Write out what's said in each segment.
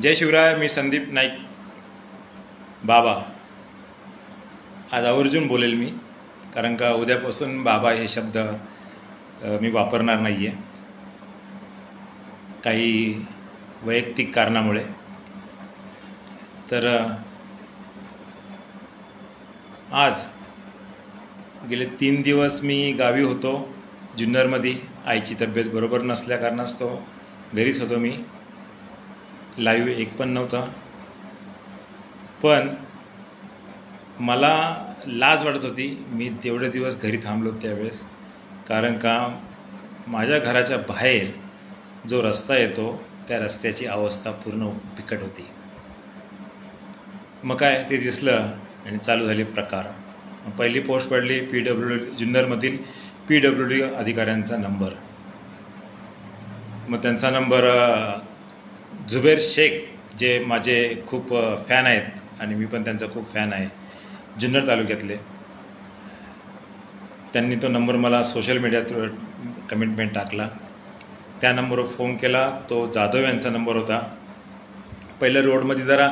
जय शिवराय. मी संदीप नाईक बाबा. आज आवर्जून बोलेल मी, कारण का उद्यापासून बाबा हे शब्द मी वापरणार नाही आहे, काही वैयक्तिक कारणामुळे. तर आज गेले 3 दिवस मी गावी होतो जुन्नरमध्ये. आईची तब्येत बरोबर नसल्या कारणास्तव घरीच होतो मी. लाईव्ह एक पण नव्हता. पण मला लाज वाटत होती मी तेवढे दिवस घरी थांबलो त्यावेळेस, कारण का माझ्या घराच्या बाहेर जो रस्ता येतो त्या रस्त्याची अवस्था पूर्ण बिकट होती. मग काय ते दिसलं आणि चालू झाले प्रकार. पहिली पोस्ट पडली PWD जुन्नरमधील PWD अधिकाऱ्यांचा नंबर. मग त्यांचा नंबर झुबेर शेख, जे माझे खूप फॅन आहेत आणि मी पण त्यांचा खूप फॅन आहे जुन्नर तालुक्यातले, त्यांनी तो नंबर मला सोशल मीडियात कमेंटमेंट टाकला. त्या नंबरवर फोन केला. तो जाधव यांचा नंबर होता. पहिल्या रोडमध्ये जरा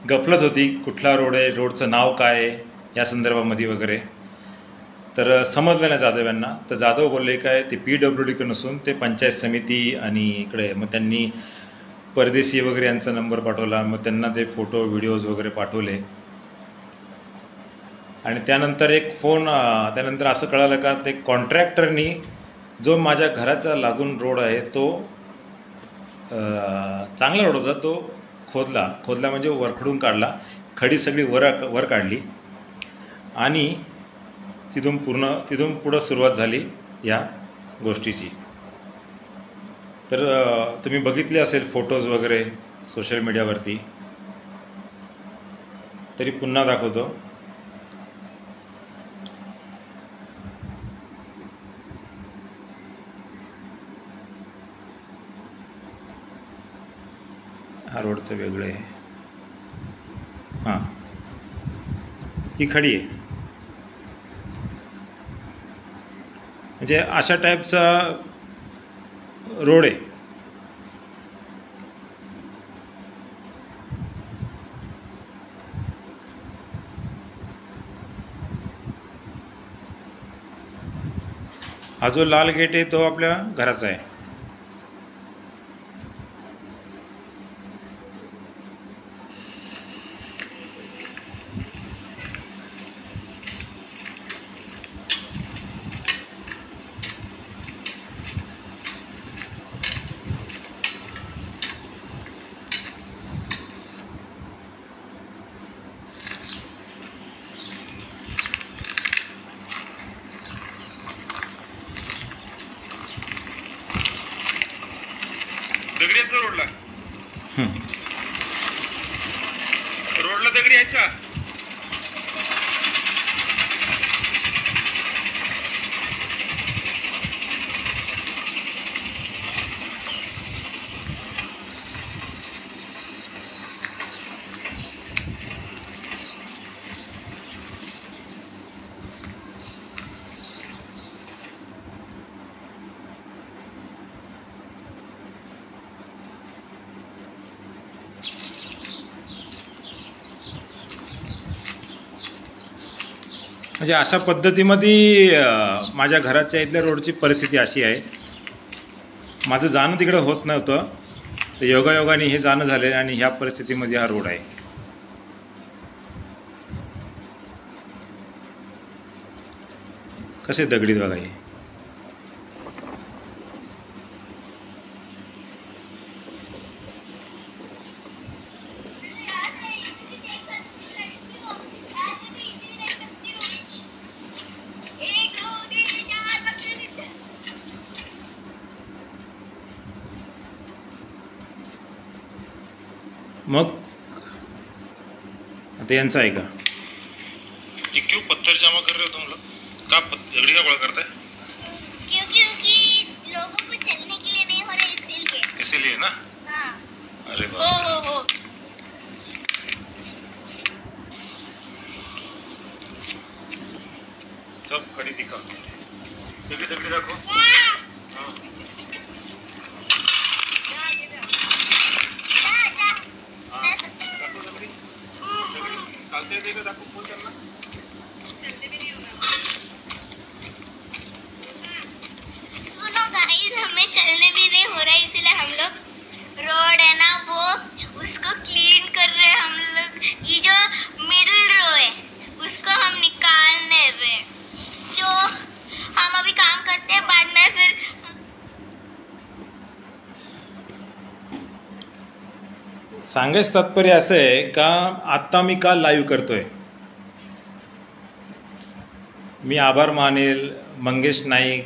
गफलत होती, कुठला रोड आहे, रोडचं नाव काय आहे या संदर्भामध्ये वगैरे. तर समजलं नाही जाधव यांना. तर जाधव बोलले काय ते PWD नसून ते पंचायत समिती आणि इकडे. मग त्यांनी परदेशी वगैरे यांचा नंबर पाठवला. मग त्यांना ते फोटो व्हिडिओज वगैरे पाठवले. आणि त्यानंतर एक फोन, त्यानंतर असं कळालं का ते कॉन्ट्रॅक्टरनी जो माझ्या घराचा लागून रोड आहे तो चांगला रोड होता, तो खोदला म्हणजे वरखडून काढला. खडी सगळी वर काढली आणि तिथून पुढं सुरुवात झाली या गोष्टीची. तर तुम्ही बघितले असेल फोटोज वगैरे सोशल मीडियावरती. तरी पुन्हा दाखवतो. हा रोडचं वेगळं आहे. हां, ही खडी आहे. म्हणजे अशा टाईपचा रोड आहे. हा जो लाल गेट आहे तो आपल्या घराचा आहे. दगडी आहेत का रोडला? रोडला दगडी आहेत का? म्हणजे अशा पद्धतीमध्ये माझ्या घराच्या इथल्या रोडची परिस्थिती अशी आहे. माझं जाणं तिकडं होत नव्हतं, तर योगायोगाने हे जाणं झाले आणि ह्या परिस्थितीमध्ये हा रोड आहे. कसे दगडीत बघा हे. मग आता यांचं आहे का? ये क्यों पत्थर जमा कर रहे हो तुम लोग? का दगड़ी का गोला करता है? क्योंकि लोगों को चलने के लिए नहीं हो रहा, इसीलिए ना. हाँ. अरे बाप रे. हो. सब खड़ी दिखा. दगड़ी दाखव. चालते येते का दाखव बोल त्यांना. सुनो गाइस, हमें चलने भी नहीं हो रहा है, इसीलिए हम लोग रोड है ना वो उसको क्लीन कर रहे हैं. हम लोग ये जो मिडिल रो है उसको हम निकालने रहे, जो हम अभी काम करते हैं, बाद में फिर सांगायचं तात्पर्य असं आहे का आत्ता मी का लाईव्ह करतोय. मी आभार मानेल मंगेश नाईक,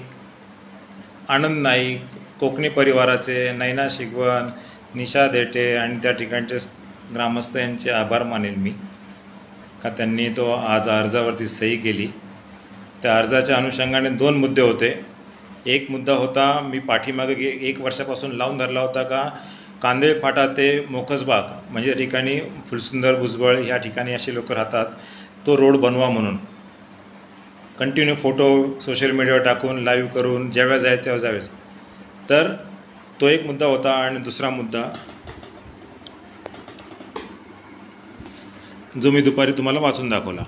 आनंद नाईक, कोकणी परिवाराचे, नैना शिगवण, निशा देटे आणि त्या ठिकाणचे ग्रामस्थ यांचे आभार मानेल मी का त्यांनी तो आज अर्जावरती सही केली. त्या अर्जाच्या अनुषंगाने 2 मुद्दे होते. एक मुद्दा होता मी पाठीमागे 1 वर्षापासून लावून धरला होता का कांदेळ फाटा ते मोकसबाग म्हणजे या ठिकाणी फुलसुंदर भुजबळ ह्या ठिकाणी असे लोक राहतात, तो रोड बनवा म्हणून कंटिन्यू फोटो सोशल मीडियावर टाकून लाईव्ह करून जेव्हा जाईल तेव्हा जावे. तर तो एक मुद्दा होता. आणि दुसरा मुद्दा जो मी दुपारी तुम्हाला वाचून दाखवला.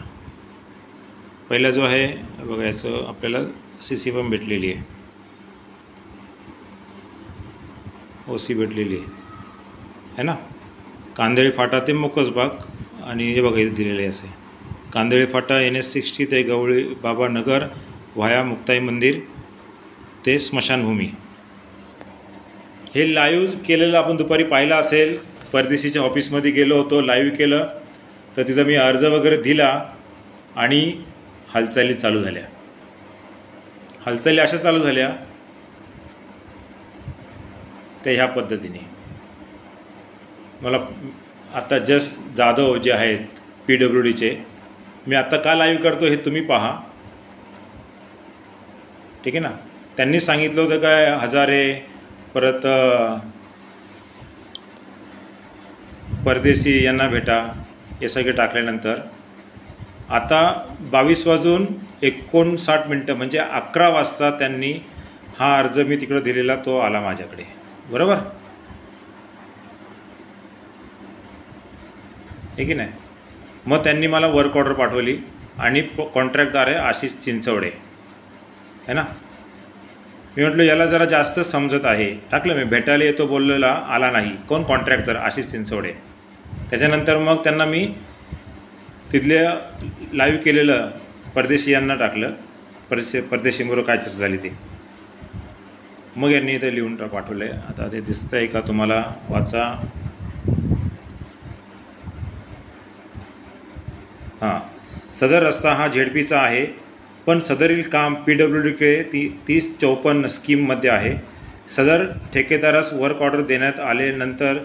पहिला जो आहे बघायचं आपल्याला CC पण भेटलेली आहे, OC भेटलेली आहे ना. कांदेळी फाटा ते मोकसबाग आणि हे बघा इथे दिलेले असे कांदेळी फाटा NS60 ते गवळी बाबा नगर व्हाया मुक्ताई मंदिर ते स्मशानभूमी. हे लाईव्ह केलेलं आपण दुपारी पाहिलं असेल. परदेशीच्या ऑफिसमध्ये गेलो होतो, लाईव्ह केलं, तर तिथं मी अर्ज वगैरे दिला आणि हालचाली चालू झाल्या. हालचाली अशा चालू झाल्या त्या ह्या पद्धतीने. मला आता जस्ट जाधव जे आहेत PWDचे, मी आता का लाईव्ह करतो हे तुम्ही पहा, ठीक आहे ना. त्यांनी सांगितलं होतं काय हजारे, परत परदेशी यांना भेटा, हे सगळे टाकल्यानंतर आता 22:59 म्हणजे 11 वाजता त्यांनी हा अर्ज मी तिकडं दिलेला तो आला माझ्याकडे, बरोबर आहे की नाही. मग त्यांनी मला वर्क ऑर्डर पाठवली आणि कॉन्ट्रॅक्टदार आहे आशिष चिंचवडे है ना. मी म्हटलं याला जरा जास्त समजत आहे, टाकलं मी भेटायला येतो बोललेला, आला नाही. कोण कॉन्ट्रॅक्टर? आशिष चिंचवडे. त्याच्यानंतर मग त्यांना मी तिथले लाईव्ह केलेलं परदेशी यांना टाकलं, परदेशीबरोबर काय चर्चा झाली ती. मग यांनी इथे लिहून पाठवलं आहे. आता ते दिसतं आहे का तुम्हाला? वाचा. हां, सदर रस्ता हा झेडपीचा आहे, पण सदरील काम PWDकडे 3054 स्कीममध्ये आहे. सदर ठेकेदारास वर्क ऑर्डर देण्यात आल्यानंतर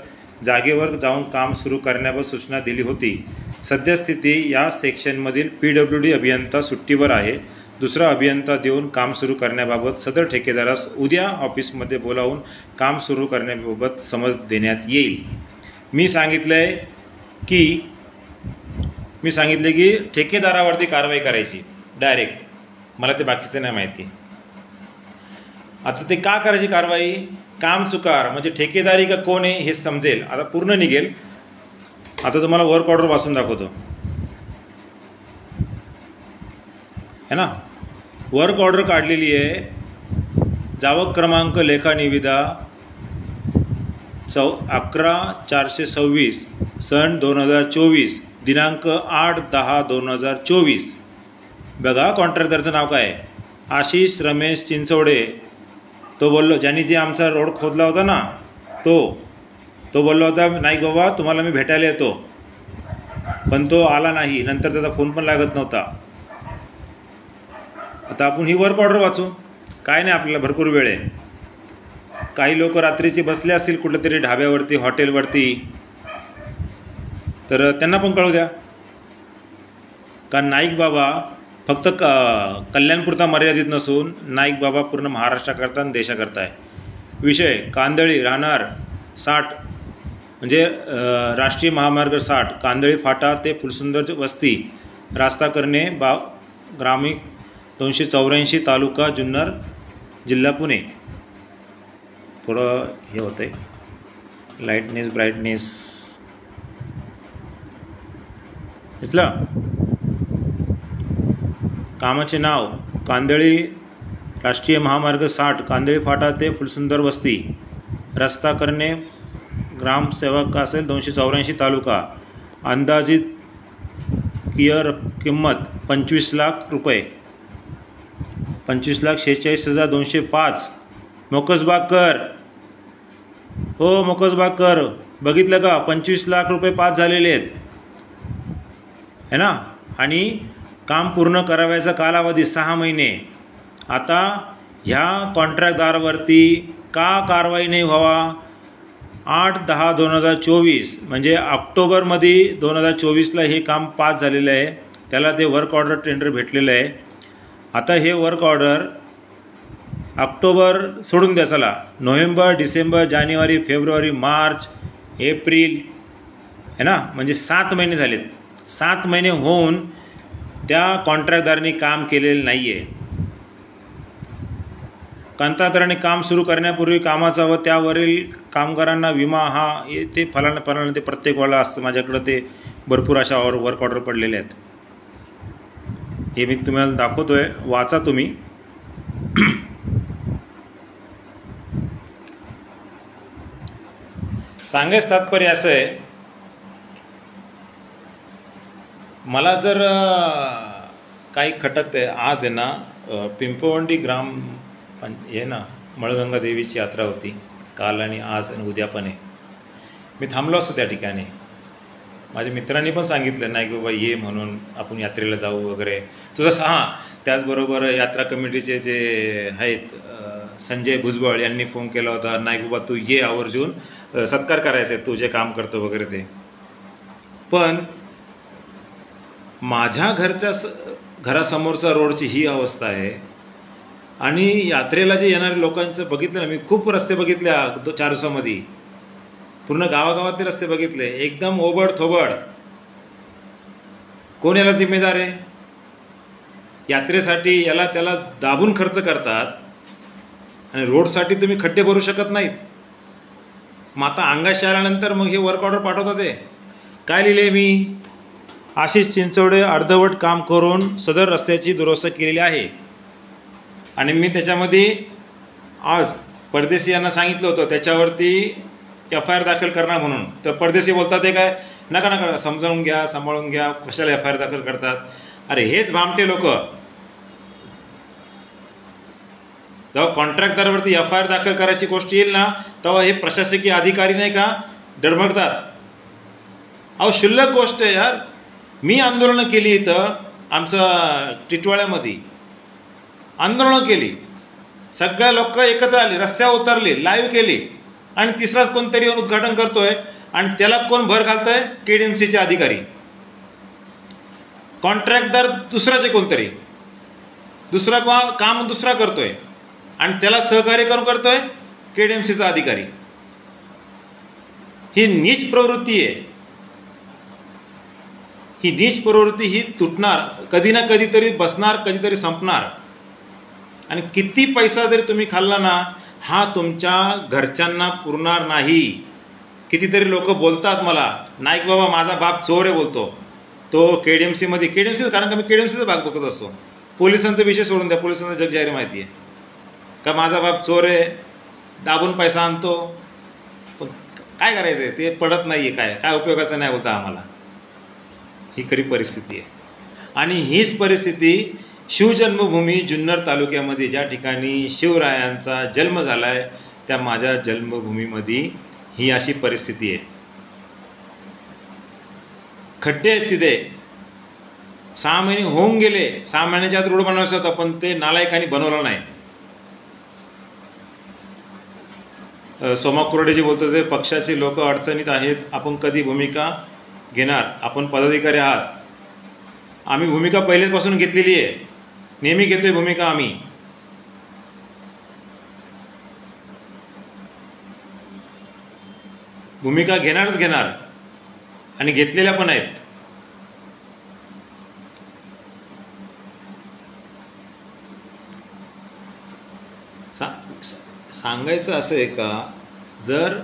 जागेवर जाऊन काम सुरू करण्यावर सूचना दिली होती. सद्यस्थिती या सेक्शनमधील PWD अभियंता सुट्टीवर आहे. दुसरा अभियंता देऊन काम सुरू करण्याबाबत सदर ठेकेदारास उद्या ऑफिसमध्ये बोलावून काम सुरू करण्याबाबत समज देण्यात येईल. मी सांगितले की ठेकेदारावरती कारवाई करायची डायरेक्ट. मला ते बाकीचं नाही माहिती. आता ते का करायची कारवाई? काम चुकार म्हणजे ठेकेदारी का कोण आहे हे समजेल, आता पूर्ण निघेल. आता तुम्हाला वर्क ऑर्डर वाचून दाखवतो है ना. वर्क ऑर्डर काढलेली आहे. जावक क्रमांक लेखा निविदा 11/426 सन 2024, दिनांक 8/10/2024. बघा कॉन्ट्रॅक्टरचं नाव काय? आशिष रमेश चिंचवडे. तो बोललो ज्यांनी जे आमचा रोड खोदला होता ना, तो बोलला होता नाही बाबा तुम्हाला मी भेटायला येतो, पण तो आला नाही. नंतर त्याचा फोन पण लागत नव्हता. आता आपण ही वर्क ऑर्डर वाचू. काय नाही, आपल्याला भरपूर वेळ आहे. काही लोक रात्रीचे बसले असतील कुठल्या तरी ढाब्यावरती, हॉटेलवरती, तर त्यांना पण कळू द्या का नाईक बाबा फक्त कल्याणपुरता मर्यादित नसून नाईक बाबा पूर्ण महाराष्ट्राकरता आणि देशाकरता आहे. विषय कांदळी राहणार 60 म्हणजे राष्ट्रीय महामार्ग 60 कांदळी फाटा ते फुलसुंदर वस्ती रास्ता करणे ग्रामीण 284 तालुका जुन्नर जिल्हा पुणे. थोडं हे होतं आहे लाईटनेस ब्राईटनेस दिसलं? कामाचे नाव कांदळी राष्ट्रीय महामार्ग 60 कांदळी फाटा ते फुलसुंदर वस्ती, रस्ता करणे, ग्रामसेवक असेल 284 तालुका, अंदाजित किंमत 25 लाख रुपये, 25,46,205. मोकसबाकर, हो मोकसबाकर, बघितलं का? 25 लाख रुपये पास झालेले आहेत है ना. आणि काम पूर्ण करावयाचा कालावधी 6 महिने. आता ह्या कॉन्ट्रॅक्टदारावरती का कारवाई नाही व्हावा? 8/10/2024 म्हणजे ऑक्टोबरमध्ये 2024ला हे काम पास झालेलं आहे. त्याला ते वर्क ऑर्डर टेंडर भेटलेलं आहे. आता हे वर्क ऑर्डर ऑक्टोबर सोडून द्या, चला नोव्हेंबर, डिसेंबर, जानेवारी, फेब्रुवारी, मार्च, एप्रिल है ना, म्हणजे 7 महिने झालेत. 7 महिने होऊन त्या कॉन्ट्रॅक्टदारांनी काम केलेलं नाही आहे. कंत्राटदाराने काम सुरू करण्यापूर्वी कामाचा व त्यावरील कामगारांना विमा हा ते फलाना ते प्रत्येक वेळेला असतं. माझ्याकडं ते भरपूर अशा वर्क ऑर्डर पडलेले आहेत. हे मी तुम्हाला दाखवतोय, वाचा तुम्ही. सांगायचं तात्पर्य असं आहे, मला जर काही खटकतं आहे. आज आहे ना पिंपवंडी हे ना मळगंगा देवीची यात्रा होती काल आणि आज आणि उद्या पण आहे. मी थांबलो असतो त्या ठिकाणी. माझ्या मित्रांनी पण सांगितलं नाही की बाबा ये म्हणून आपण यात्रेला जाऊ वगैरे. तुझं हां, त्याचबरोबर यात्रा कमिटीचे जे आहेत संजय भुजबळ यांनी फोन केला होता, नाही बाबा तू ये आवर्जून, सत्कार करायचा आहे, तू जे काम करतो वगैरे ते. पण माझ्या घरासमोरचा रोडची ही अवस्था आहे. आणि यात्रेला जे येणारे लोकांचं बघितलं ना मी, खूप रस्ते बघितले 4 दिवसामध्ये, पूर्ण गावागावातले रस्ते बघितले, एकदम ओबड थोबड. कोण याला जिम्मेदार आहे? यात्रेसाठी याला त्याला दाबून खर्च करतात आणि रोडसाठी तुम्ही खड्डे भरू शकत नाहीत. मग आता अंगाशी आल्यानंतर मग हे वर्क ऑर्डर पाठवतात. ते काय लिहिले मी? आशिष चिंचवडे अर्धवट काम करून सदर रस्त्याची दुरुस्ती केलेली आहे. आणि मी त्याच्यामध्ये आज परदेशी यांना सांगितलं होतं त्याच्यावरती FIR दाखल करणार म्हणून. तर परदेशी बोलतात ते काय, नका नका समजावून घ्या, सांभाळून घ्या, कशाला FIR दाखल करतात. अरे हेच भामटे लोक जेव्हा कॉन्ट्रॅक्टदारावरती FIR दाखल करायची गोष्ट येईल ना, तेव्हा हे प्रशासकीय अधिकारी नाही का डरमगतात. अहो शुल्लक गोष्ट आहे यार. मी आंदोलनं केली इथं आमचं टिटवाळ्यामध्ये, आंदोलनं केली, सगळ्या लोक एकत्र आली, रस्त्यावर उतरली, लाईव्ह केली, आणि तिसराच कोणतरी येऊन उद्घाटन करतोय. आणि त्याला कोण भर घालतोय? KDMCचे अधिकारी. कॉन्ट्रॅक्टदार दुसराचे कोणतरी, दुसरा काम दुसरा करतोय आणि त्याला सहकार्य करून करतोय KDMCचा अधिकारी. ही नीच प्रवृत्ती आहे. ही नीच प्रवृत्ती ही तुटणार, कधी ना कधीतरी बसणार, कधीतरी संपणार. आणि किती पैसा जरी तुम्ही खाल्ला ना, हा तुमच्या घरच्यांना पुरणार नाही. कितीतरी लोक बोलतात मला, नाही बाबा माझा बाप चोर आहे बोलतो तो KDMCमध्ये. कारण का मी KDMCचा भाग बघत असतो. पोलिसांचा विषय सोडून द्या, पोलिसांना जग जाहीर माहिती आहे का माझा बाप चोर आहे, दाबून पैसा आणतो. पण काय करायचं आहे ते पडत नाही आहे, काय उपयोगाचं नाही बोलता आम्हाला. ही खरी परिस्थिती आहे. आणि हीच परिस्थिती शिवजन्मभूमी जुन्नर तालुक्यामध्ये, ज्या ठिकाणी शिवरायांचा जन्म झाला आहे, त्या माझ्या जन्मभूमीमध्ये ही अशी परिस्थिती आहे. खड्डे आहेत तिथे. 6 महिने होऊन गेले. 6 महिन्याच्या आत रोड बनवायचा होता, पण ते नालायकांनी बनवला नाही. सोमा कुरडेजी बोलतो ते पक्षाचे लोक अडचणीत आहेत, आपण कधी भूमिका घेणार? आपण पदाधिकारी आहात. आम्ही भूमिका पहिलेपासून घेतलेली आहे, नेहमी घेतोय भूमिका आम्ही. भूमिका घेणारच घेणार आणि घेतलेल्या पण आहेत. सांगायचं असं आहे का, जर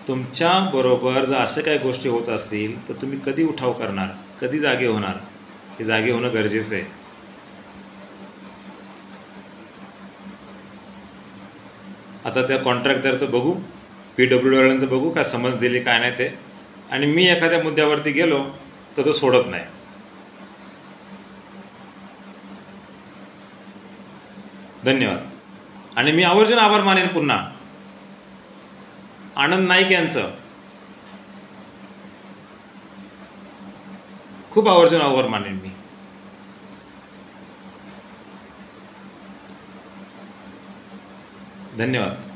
तुमच्या बरोबर जर अशा काही गोष्टी होत असतील तर तुम्ही कधी उठाव करणार, कधी जागे होणार? हे जागे होणं गरजेचं आहे. आता त्या कॉन्ट्रॅक्टदार बघू, PWDवाल्यांचं बघू काय समज दिली काय नाही ते. आणि मी एखाद्या मुद्द्यावरती गेलो तर तो सोडत नाही. धन्यवाद. आणि मी आवर्जून आभार मानेन पुन्हा आनंद नाईक यांचं. खूप आवर्जून आभार मानेन मी. धन्यवाद.